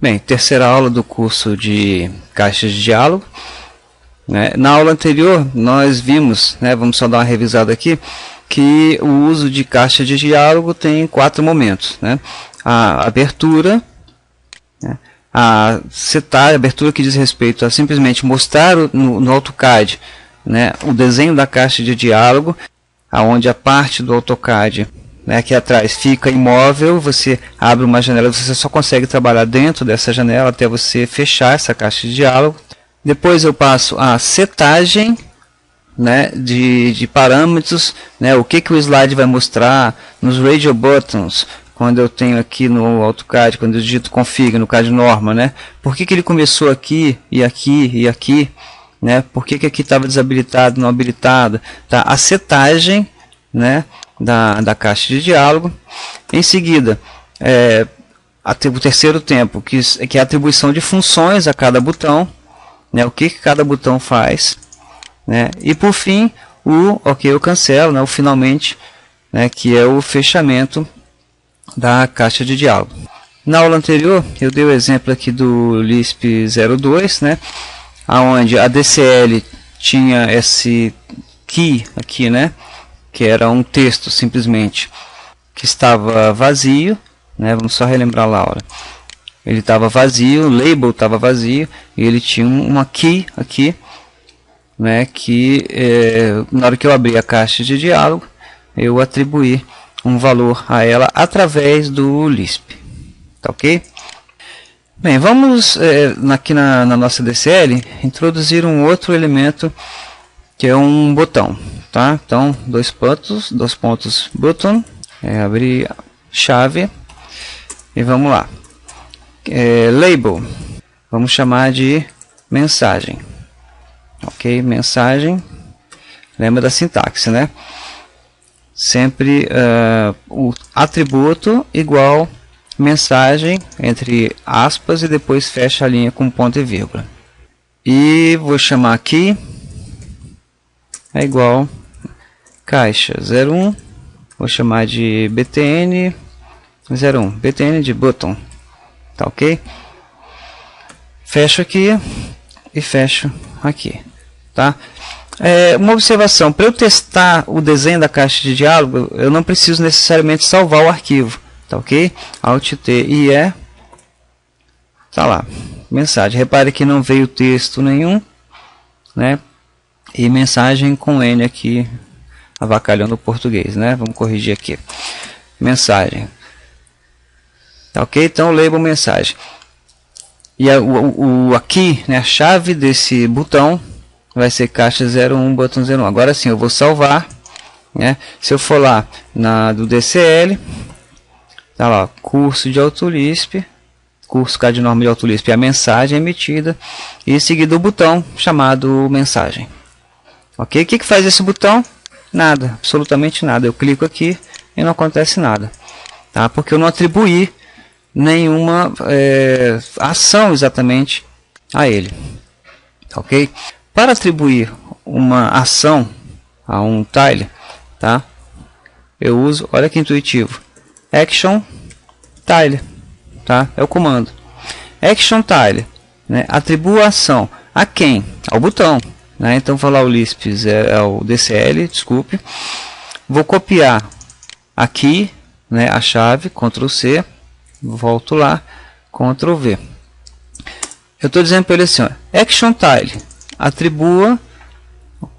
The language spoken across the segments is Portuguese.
Bem, terceira aula do curso de caixas de diálogo, né? Na aula anterior nós vimos, né, vamos só dar uma revisada aqui, que o uso de caixa de diálogo tem 4 momentos, né? A abertura, né? A setar, a abertura que diz respeito a simplesmente mostrar no AutoCAD, né, o desenho da caixa de diálogo, aonde a parte do AutoCAD, né, aqui atrás fica imóvel, você abre uma janela, você só consegue trabalhar dentro dessa janela até você fechar essa caixa de diálogo. Depois eu passo a setagem, né, de parâmetros, né, o que o slide vai mostrar nos radio buttons, quando eu tenho aqui no AutoCAD, quando eu digito config no CAD Norma, né, por que ele começou aqui e aqui e aqui, né, por que aqui estava desabilitado, não habilitado, tá? A setagem, né, da caixa de diálogo. Em seguida, o terceiro tempo, que é a atribuição de funções a cada botão, né, o que cada botão faz, né, e por fim o ok, eu cancelo, né, o finalmente, né, que é o fechamento da caixa de diálogo. Na aula anterior eu dei o exemplo aqui do Lisp 02, né, aonde a DCL tinha esse key aqui, né, que era um texto simplesmente que estava vazio, né? Vamos só relembrar lá, olha. Ele estava vazio, o label estava vazio e ele tinha uma key aqui, né? Que na hora que eu abrir a caixa de diálogo, eu atribuir um valor a ela através do Lisp, tá ok? Bem, vamos aqui na nossa DCL introduzir um outro elemento que é um botão, tá? Então, dois pontos button, abrir chave e vamos lá. Label, vamos chamar de mensagem, ok? Mensagem, lembra da sintaxe, né? Sempre o atributo igual mensagem entre aspas e depois fecha a linha com ponto e vírgula. E vou chamar aqui é igual caixa 01, vou chamar de btn 01, btn de button, tá ok? Fecho aqui e fecho aqui, tá? Uma observação, para eu testar o desenho da caixa de diálogo, eu não preciso necessariamente salvar o arquivo, tá ok? Alt T I E, tá lá, mensagem, repare que não veio texto nenhum, né? E mensagem com N aqui, avacalhando o português, né? Vamos corrigir aqui. Mensagem. Tá ok? Então, label mensagem. E aqui, né, a chave desse botão vai ser caixa 01, button 01. Agora sim, eu vou salvar, né? Se eu for lá do DCL, tá lá, curso de AutoLisp, curso CAD Norma de AutoLisp, a mensagem emitida, e em seguida o botão chamado mensagem. Ok? O que faz esse botão? Nada, absolutamente nada. Eu clico aqui e não acontece nada, tá? Porque eu não atribuí nenhuma ação exatamente a ele, ok? Para atribuir uma ação a um tile, tá? Eu uso, olha que intuitivo, action tile, tá? É o comando action tile, né? Atribua a ação a quem? Ao botão. Né? Então vou lá o Lisp, o DCL, desculpe, vou copiar aqui, né, a chave, Ctrl C, volto lá, Ctrl V. Eu estou dizendo para ele assim, ó, Action Tile, atribua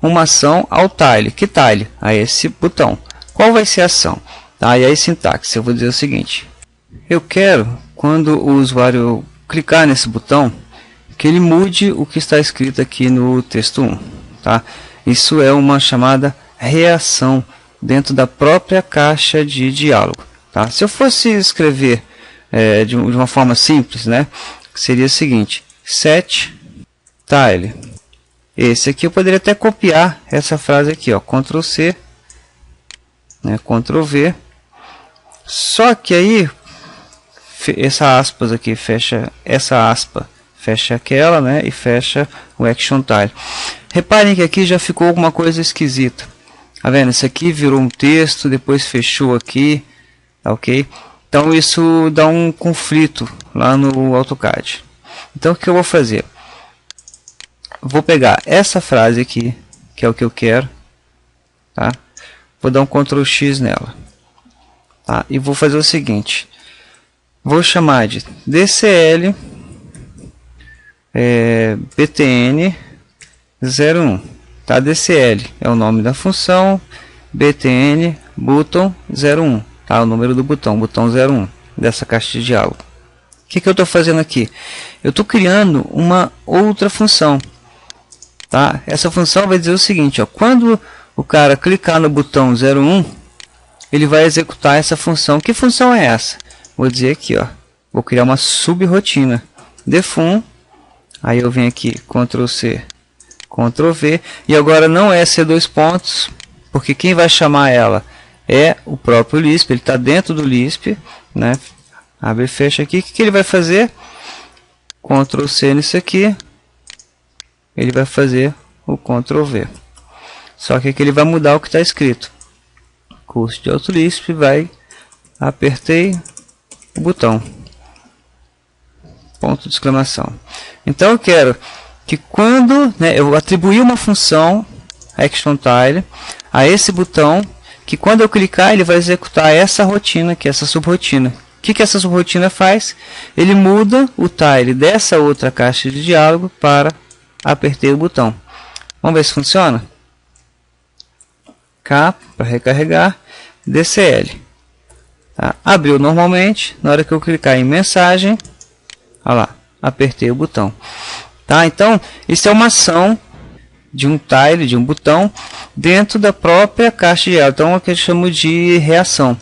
uma ação ao tile. Que tile? A esse botão. Qual vai ser a ação? Tá? E aí sintaxe, eu vou dizer o seguinte, eu quero, quando o usuário clicar nesse botão, que ele mude o que está escrito aqui no texto 1, tá? Isso é uma chamada reação dentro da própria caixa de diálogo, tá? Se eu fosse escrever de uma forma simples, né, seria o seguinte, set tile. Esse aqui eu poderia até copiar essa frase aqui, ó, Ctrl C, né, Ctrl V. Só que aí essa aspas aqui fecha essa aspa, fecha aquela, né, e fecha o Action Tile. Reparem que aqui já ficou alguma coisa esquisita. Tá vendo? Isso aqui virou um texto, depois fechou aqui, tá ok? Então isso dá um conflito lá no AutoCAD. Então o que eu vou fazer? Vou pegar essa frase aqui, que é o que eu quero, tá? Vou dar um Ctrl X nela, tá? E vou fazer o seguinte, vou chamar de DCL BTN 01, tá? DCL é o nome da função, BTN button 01, tá? O número do botão 01 dessa caixa de diálogo. O que eu estou fazendo aqui? Eu estou criando uma outra função, tá? Essa função vai dizer o seguinte, ó, quando o cara clicar no botão 01, ele vai executar essa função. Que função é essa? Vou dizer aqui, ó, vou criar uma subrotina, defun, aí eu venho aqui, Ctrl C, Ctrl V, e agora não é C2 pontos, porque quem vai chamar ela é o próprio Lisp, ele está dentro do Lisp, né? Abre e fecha aqui. O que ele vai fazer? Ctrl C nisso aqui, ele vai fazer o Ctrl V. Só que aqui ele vai mudar o que está escrito. Curso de AutoLisp, vai, apertei o botão. Ponto de exclamação. Então eu quero que quando, né, eu atribuir uma função ActionTile a esse botão, que quando eu clicar ele vai executar essa rotina, que é essa subrotina. O que essa subrotina faz? Ele muda o tile dessa outra caixa de diálogo para apertei o botão. Vamos ver se funciona? K para recarregar, DCL. Tá? Abriu normalmente, na hora que eu clicar em mensagem, olha lá, apertei o botão. Tá? Então, isso é uma ação de um tile, de um botão, dentro da própria caixa de diálogo. Então, é o que eu chamo de reação.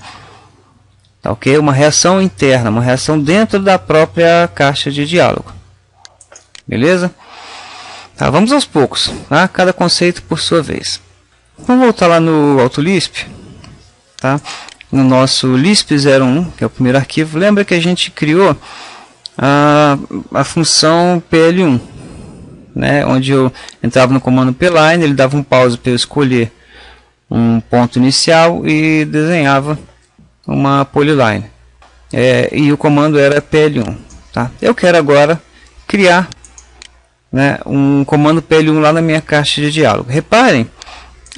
Tá, ok? Uma reação interna, uma reação dentro da própria caixa de diálogo. Beleza? Tá, vamos aos poucos, tá? Cada conceito por sua vez. Vamos voltar lá no AutoLisp, tá? No nosso Lisp01, que é o primeiro arquivo. Lembra que a gente criou a função PL1, né? Onde eu entrava no comando pline, ele dava um pause para eu escolher um ponto inicial e desenhava uma polyline, e o comando era PL1, tá? Eu quero agora criar, né, um comando PL1 lá na minha caixa de diálogo. Reparem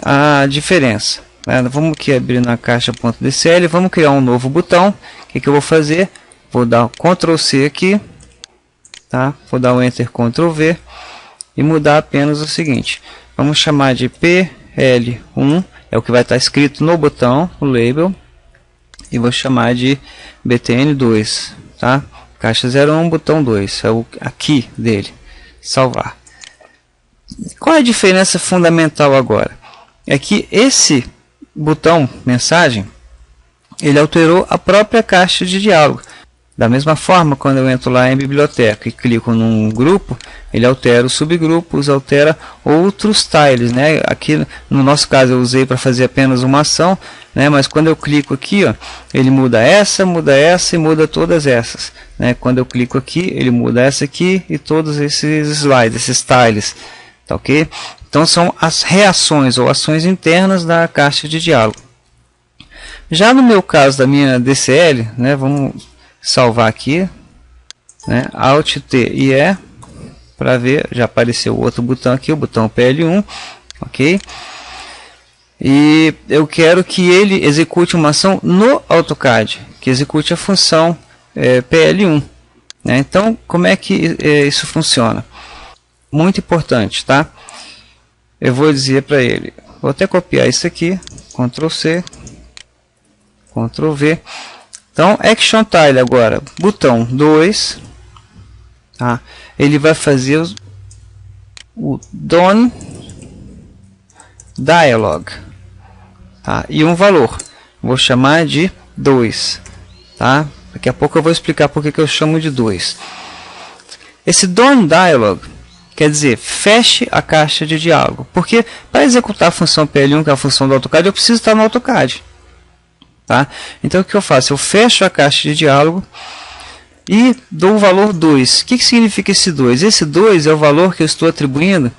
a diferença, né? Vamos aqui abrir na caixa.dcl, vamos criar um novo botão. O que eu vou fazer? Vou dar Ctrl C aqui, tá? Vou dar o Enter, Ctrl V e mudar apenas o seguinte, vamos chamar de PL1, é o que vai estar escrito no botão, o label, e vou chamar de BTN2, tá? Caixa 01, botão 2, é o aqui dele, salvar. Qual é a diferença fundamental agora? É que esse botão mensagem, ele alterou a própria caixa de diálogo. Da mesma forma, quando eu entro lá em biblioteca e clico num grupo, ele altera os subgrupos, altera outros tiles, né? Aqui no nosso caso eu usei para fazer apenas uma ação, né? Mas quando eu clico aqui, ó, ele muda essa e muda todas essas, né? Quando eu clico aqui, ele muda essa aqui e todos esses slides, esses tiles, tá ok? Então são as reações ou ações internas da caixa de diálogo. Já no meu caso da minha DCL, né? Vamos salvar aqui, né? Alt T e E para ver, já apareceu outro botão aqui, o botão PL1, ok? E eu quero que ele execute uma ação no AutoCAD, que execute a função PL1, né? Então, como é que isso funciona? Muito importante, tá? Eu vou dizer para ele, vou até copiar isso aqui, Ctrl C, Ctrl V. Então, ActionTile agora, botão 2, tá? Ele vai fazer o Done Dialog, tá? E um valor, vou chamar de 2, tá? Daqui a pouco eu vou explicar porque que eu chamo de 2. Esse Done Dialog quer dizer, feche a caixa de diálogo, porque para executar a função PL1, que é a função do AutoCAD, eu preciso estar no AutoCAD. Tá? Então o que eu faço? Eu fecho a caixa de diálogo e dou o valor 2. O que significa esse 2? Esse 2 é o valor que eu estou atribuindo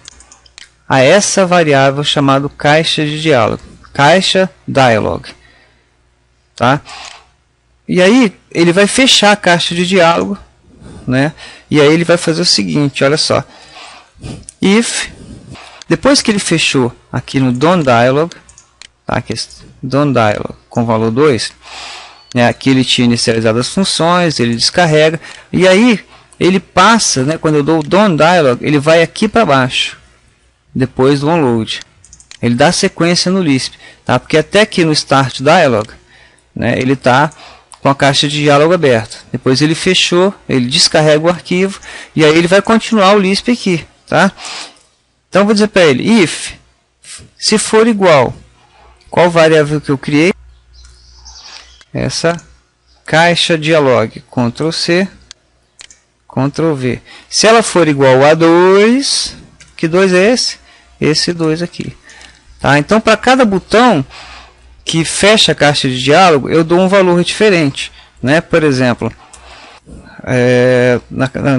a essa variável chamada caixa de diálogo, caixa dialog. Tá? E aí ele vai fechar a caixa de diálogo, né? E aí ele vai fazer o seguinte, olha só. If, depois que ele fechou aqui no DonDialog, tá? Aqui, DonDialog com valor 2, né? Aqui ele tinha inicializado as funções, ele descarrega, e aí ele passa, né? Quando eu dou o DonDialog, ele vai aqui para baixo, depois do onload. Ele dá sequência no Lisp, tá? Porque até aqui no Start Dialog, né? Ele está com a caixa de diálogo aberta. Depois ele fechou, ele descarrega o arquivo e aí ele vai continuar o Lisp aqui, tá? Então vou dizer para ele, if, se for igual, qual variável que eu criei? Essa caixa dialog, Ctrl C, Ctrl V. Se ela for igual a 2, que 2 é esse? Esse 2 aqui. Tá? Então para cada botão que fecha a caixa de diálogo, eu dou um valor diferente, né? Por exemplo,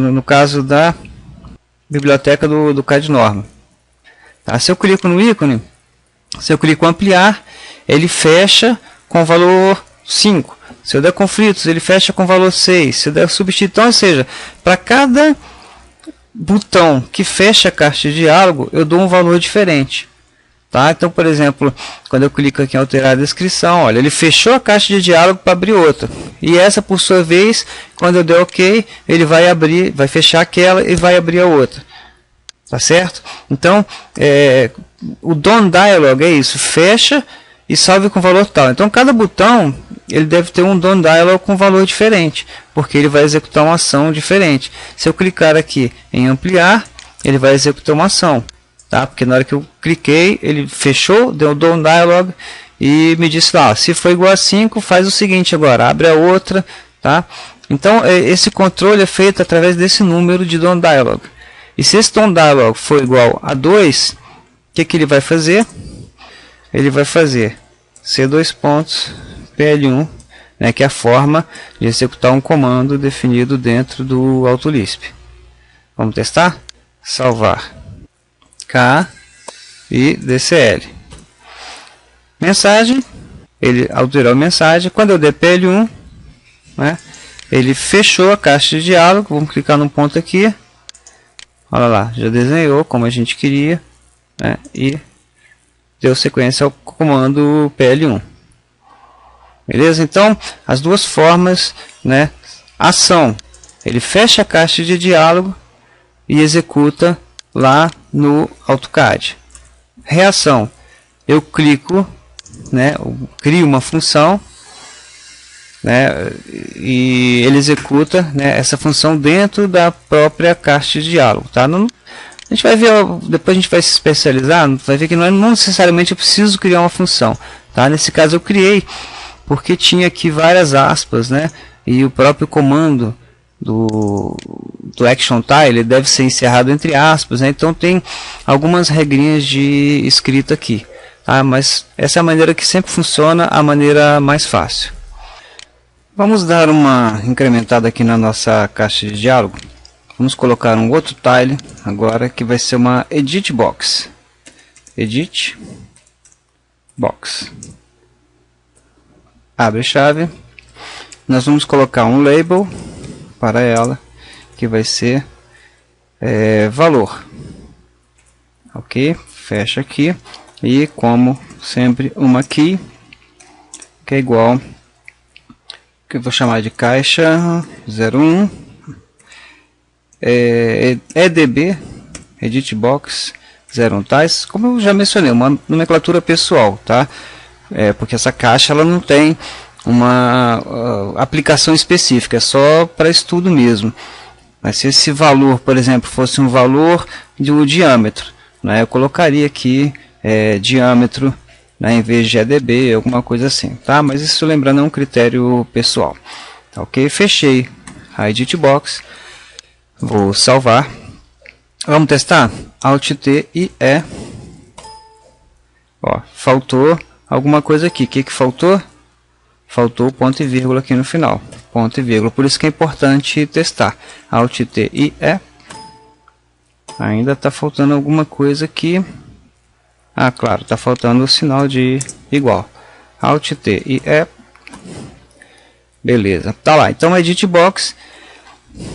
no caso da biblioteca do CAD-Norma, tá? Se eu clico no ícone, se eu clico em ampliar, ele fecha com valor 5. Se eu der conflitos, ele fecha com valor 6. Se eu der substituição, ou seja, para cada botão que fecha a caixa de diálogo, eu dou um valor diferente. Tá? Então, por exemplo, quando eu clico aqui em alterar a descrição, olha, ele fechou a caixa de diálogo para abrir outra. E essa, por sua vez, quando eu der OK, ele vai abrir, vai fechar aquela e vai abrir a outra. Tá certo? Então, o DonDialog é isso, fecha e salve com valor tal. Então, cada botão ele deve ter um DonDialog com valor diferente, porque ele vai executar uma ação diferente. Se eu clicar aqui em ampliar, ele vai executar uma ação. Tá? Porque na hora que eu cliquei, ele fechou, deu DonDialog e me disse lá, se for igual a 5, faz o seguinte agora, abre a outra, tá? Então esse controle é feito através desse número de DonDialog. E se esse DonDialog for igual a 2, o que ele vai fazer? Ele vai fazer C2.pl1, né, que é a forma de executar um comando definido dentro do AutoLisp. Vamos testar? Salvar. K e DCL. Mensagem, ele alterou a mensagem. Quando eu der PL1, né, ele fechou a caixa de diálogo. Vamos clicar no ponto aqui. Olha lá, já desenhou como a gente queria, né, e deu sequência ao comando PL1. Beleza? Então, as duas formas, né, ação, ele fecha a caixa de diálogo e executa lá no AutoCAD. Reação, eu clico, né, eu crio uma função, né, e ele executa, né, essa função dentro da própria caixa de diálogo. Tá? Não, a gente vai ver, depois a gente vai se especializar, vai ver que não necessariamente eu preciso criar uma função. Tá? Nesse caso eu criei, porque tinha aqui várias aspas, né, e o próprio comando do action tile deve ser encerrado entre aspas, né? Então tem algumas regrinhas de escrita aqui, tá? Mas essa é a maneira que sempre funciona, a maneira mais fácil. Vamos dar uma incrementada aqui na nossa caixa de diálogo. Vamos colocar um outro tile agora, que vai ser uma edit box. Edit box. Abre chave. Nós vamos colocar um label para ela, que vai ser valor. Ok, fecha aqui, e como sempre uma key, que é igual, que eu vou chamar de caixa 01 edb edit box 01, tais, como eu já mencionei, uma nomenclatura pessoal, tá? Porque essa caixa ela não tem uma aplicação específica, é só para estudo mesmo. Mas se esse valor, por exemplo, fosse um valor do diâmetro, né, eu colocaria aqui diâmetro, né, em vez de EDB, alguma coisa assim, tá? Mas isso, lembrando, é um critério pessoal. Tá, ok? Fechei a Edit Box, vou salvar. Vamos testar? Alt T e E. Ó, faltou alguma coisa aqui. O que faltou? Faltou ponto e vírgula aqui no final. Ponto e vírgula. Por isso que é importante testar. Alt T e E. Ainda está faltando alguma coisa aqui. Ah, claro, está faltando o sinal de igual. Alt T e E. Beleza, tá lá. Então a Edit Box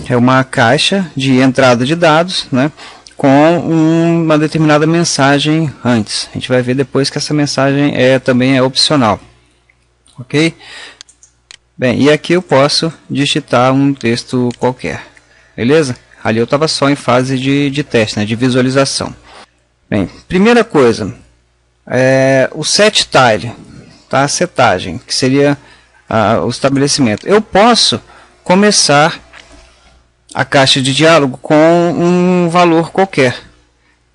é uma caixa de entrada de dados, né, com uma determinada mensagem antes. A gente vai ver depois que essa mensagem também é opcional. Ok? Bem, e aqui eu posso digitar um texto qualquer. Beleza? Ali eu estava só em fase de teste, né, de visualização. Bem, primeira coisa, o set tile, tá? A setagem, que seria o estabelecimento. Eu posso começar a caixa de diálogo com um valor qualquer,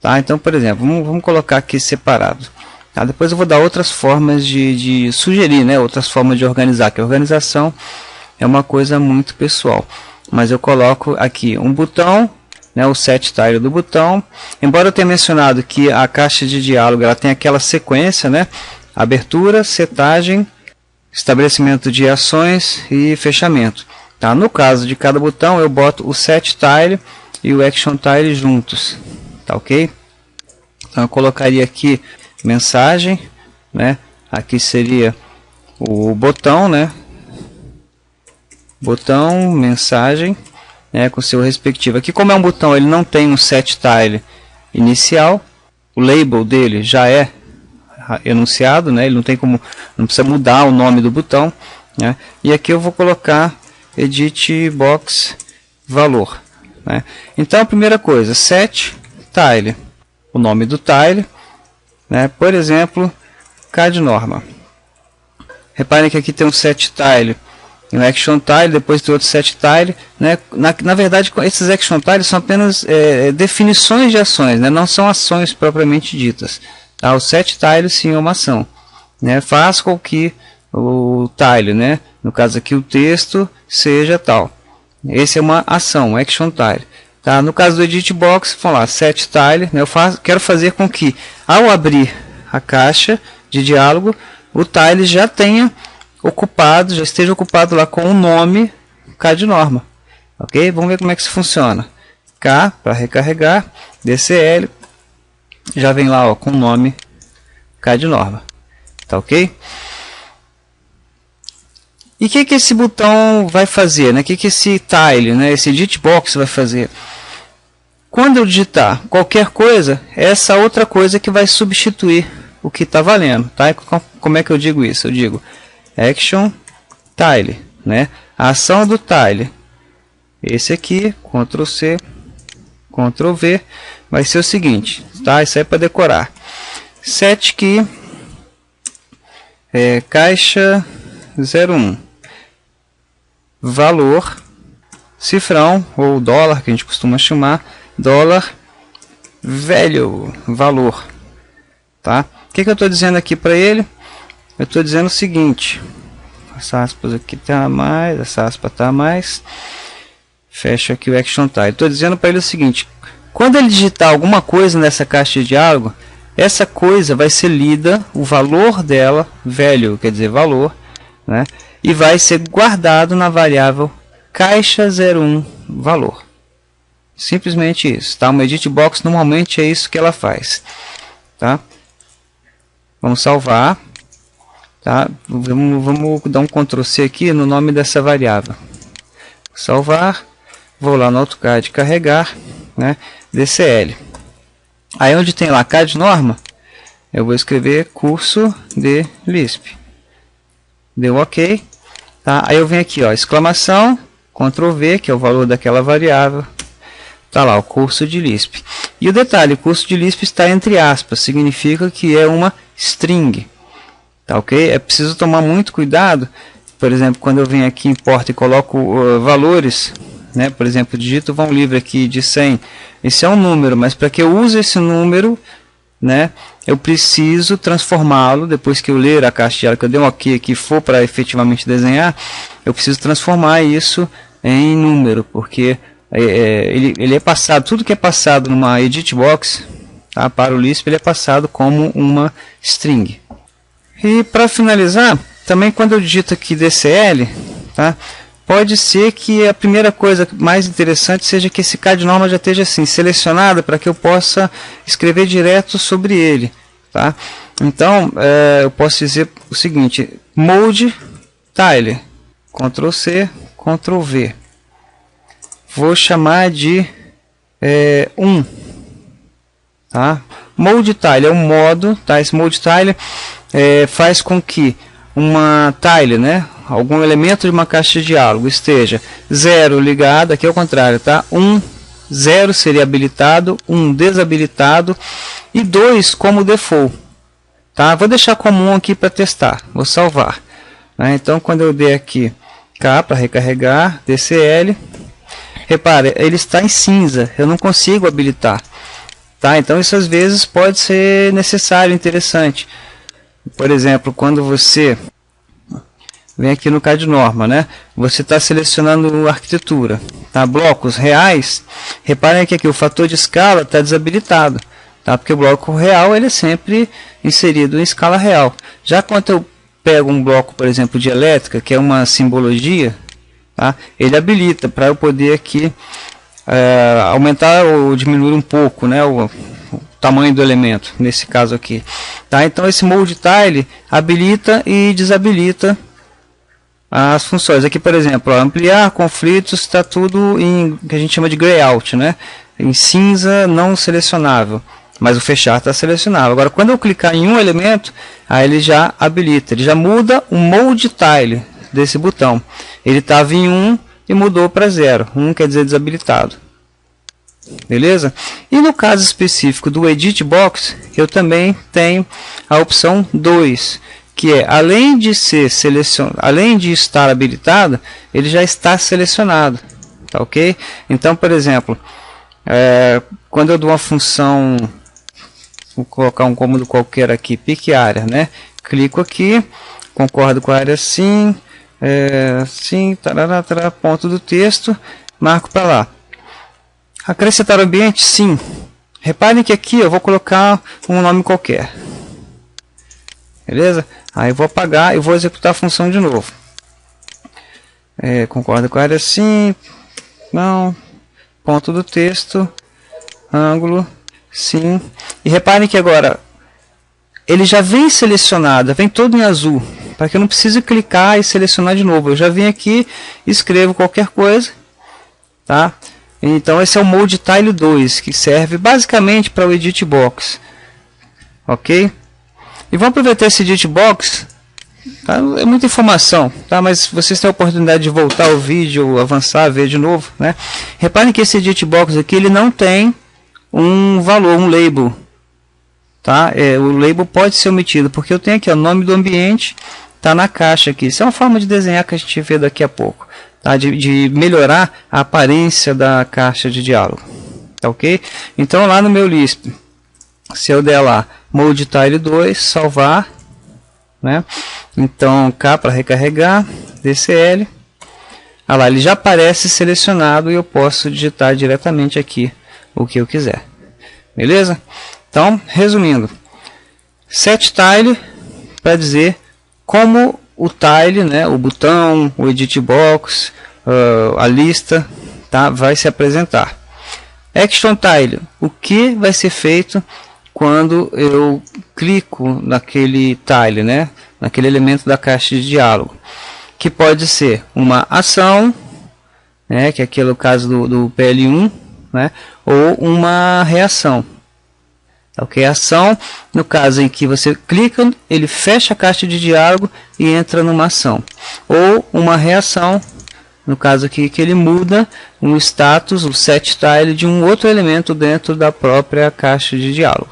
tá? Então, por exemplo, vamos colocar aqui separado, tá? Depois eu vou dar outras formas de sugerir, né? Outras formas de organizar, que a organização é uma coisa muito pessoal. Mas eu coloco aqui um botão, né? O set tile do botão. Embora eu tenha mencionado que a caixa de diálogo ela tem aquela sequência, né? Abertura, setagem, estabelecimento de ações e fechamento. Tá? No caso de cada botão, eu boto o set tile e o action tile juntos. Tá ok? Então eu colocaria aqui mensagem, né? Aqui seria o botão, né? Botão, mensagem, né? Com seu respectivo. Aqui, como é um botão, ele não tem um set tile inicial. O label dele já é enunciado, né? Ele não tem como, não precisa mudar o nome do botão, né? E aqui eu vou colocar Edit Box valor, né? Então a primeira coisa, set tile, o nome do tile, né? Por exemplo, CAD-norma. Reparem que aqui tem um set tile e um action tile, depois tem outro set tile, né? Na verdade, esses action tiles são apenas definições de ações, né? Não são ações propriamente ditas. Tá? O set tile sim é uma ação, né? Faz com que o tile, né? No caso aqui o texto seja tal. Esse é uma ação, action tile. Tá? No caso do Edit Box, vamos lá, set tile, né? Quero fazer com que ao abrir a caixa de diálogo, o tile já tenha ocupado, já esteja ocupado lá com o nome CAD-norma. Ok? Vamos ver como é que isso funciona. K para recarregar, DCL, já vem lá ó, com o nome CAD-norma. Tá ok? E o que esse botão vai fazer? Né? O que esse tile, né? Esse Edit Box vai fazer? Quando eu digitar qualquer coisa, é essa outra coisa que vai substituir o que está valendo. Tá? Como é que eu digo isso? Eu digo Action Tile, né? A ação do tile. Esse aqui, Ctrl C, Ctrl V, vai ser o seguinte, tá? Isso aí é para decorar. Set key, caixa 01, valor, cifrão ou dólar, que a gente costuma chamar, dólar value, valor, tá? O que eu estou dizendo aqui para ele? Eu estou dizendo o seguinte, essa aspas aqui está a mais, essa aspa está a mais, fecha aqui o action tile. Estou dizendo para ele o seguinte, quando ele digitar alguma coisa nessa caixa de diálogo, essa coisa vai ser lida, o valor dela, value quer dizer valor, né? E vai ser guardado na variável caixa 01 valor. Simplesmente isso, tá? Uma Edit Box normalmente é isso que ela faz, tá? Vamos salvar. Tá? Vamos dar um Ctrl C aqui no nome dessa variável. Salvar. Vou lá no AutoCAD carregar, né? DCL. Aí onde tem lá CAD-norma, eu vou escrever curso de Lisp. Deu OK. Tá? Aí eu venho aqui, ó, exclamação, Ctrl V, que é o valor daquela variável. Tá lá, o curso de Lisp. E o detalhe, o curso de Lisp está entre aspas, significa que é uma string. Tá ok? É preciso tomar muito cuidado. Por exemplo, quando eu venho aqui em porta e coloco valores, né? Por exemplo, digito vão livre aqui de 100. Esse é um número, mas para que eu use esse número, né? Eu preciso transformá-lo, depois que eu ler a caixa de diálogo, que eu dei um OK aqui, for para efetivamente desenhar, eu preciso transformar isso em número, porque ele é passado, tudo que é passado numa Edit Box, tá? Para o Lisp, ele é passado como uma string. E para finalizar, também quando eu digito aqui DCL, tá? Pode ser que a primeira coisa mais interessante seja que esse CAD-norma já esteja assim, selecionado para que eu possa escrever direto sobre ele. Tá? Então, eu posso dizer o seguinte, mode tile, Ctrl C, Ctrl V. Vou chamar de 1. Tá? Mode Tile é um modo, tá? Esse Mode Tile faz com que uma tile, né, algum elemento de uma caixa de diálogo esteja 0 ligado, aqui é o contrário, tá? 0 seria habilitado, 1 desabilitado e 2 como default. Tá? Vou deixar como 1 aqui para testar, vou salvar. Né? Então quando eu der aqui K para recarregar, DCL, repare, ele está em cinza, eu não consigo habilitar. Tá? Então isso às vezes pode ser necessário, interessante. Por exemplo, quando você vem aqui no CAD-Norma, né? Você está selecionando arquitetura, tá? Blocos reais. Reparem que aqui o fator de escala está desabilitado, tá? Porque o bloco real ele é sempre inserido em escala real. Já quando eu pego um bloco, por exemplo, de elétrica, que é uma simbologia, tá? Ele habilita para eu poder aqui aumentar ou diminuir um pouco, né, o tamanho do elemento, nesse caso aqui. Tá? Então esse Mode Tile habilita e desabilita as funções. Aqui, por exemplo, ampliar conflitos, está tudo em que a gente chama de Grayout, né? Em cinza não selecionável, mas o fechar está selecionável. Agora, quando eu clicar em um elemento, aí ele já habilita, ele já muda o Mode Tile desse botão. Ele estava em 1 e mudou para 0. 1 quer dizer desabilitado. Beleza? E no caso específico do Edit Box, eu também tenho a opção 2, que é, além de estar habilitado, ele já está selecionado. Tá ok? Então, por exemplo, quando eu dou uma função, vou colocar um cômodo qualquer aqui, pique área, né? Clico aqui, concordo com a área sim, sim, tarará, tarará, ponto do texto, marco para lá. Acrescentar ambiente, sim. Reparem que aqui eu vou colocar um nome qualquer. Beleza? Aí eu vou apagar e vou executar a função de novo. Concordo com a área sim, não, ponto do texto, ângulo, sim. E reparem que agora ele já vem selecionado, vem todo em azul, para que eu não precise clicar e selecionar de novo. Eu já venho aqui, escrevo qualquer coisa, tá? Então esse é o Mode Tile 2, que serve basicamente para o Edit Box. Ok? E vamos aproveitar esse Edit Box, tá? É muita informação, tá? Mas vocês têm a oportunidade de voltar o vídeo, avançar, ver de novo, né? Reparem que esse Edit Box aqui, ele não tem um valor, um label. Tá? O label pode ser omitido, porque eu tenho aqui o nome do ambiente, está na caixa aqui. Isso é uma forma de desenhar que a gente vê daqui a pouco, tá? De melhorar a aparência da caixa de diálogo, tá ok? Então lá no meu Lisp, se eu der lá Mode Tile 2, salvar, né? Então K para recarregar, DCL, lá ele já aparece selecionado e eu posso digitar diretamente aqui o que eu quiser, beleza? Então, resumindo, Set Tile para dizer como o tile, né, o botão, o Edit Box, a lista, tá, vai se apresentar. Action Tile, o que vai ser feito quando eu clico naquele tile, né, naquele elemento da caixa de diálogo, que pode ser uma ação, né, que é aquele caso do PL1, né, ou uma reação. Ok, ação, no caso em que você clica, ele fecha a caixa de diálogo e entra numa ação. Ou uma reação, no caso aqui que ele muda um status, o set tile de um outro elemento dentro da própria caixa de diálogo.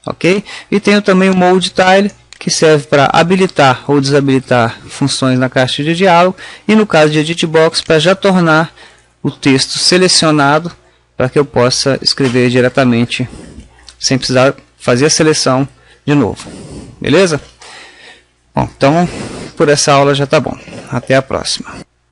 Ok? E tenho também o Mode Tile, que serve para habilitar ou desabilitar funções na caixa de diálogo. E no caso de Edit Box, para já tornar o texto selecionado, para que eu possa escrever diretamente sem precisar fazer a seleção de novo. Beleza? Bom, então por essa aula já está bom. Até a próxima.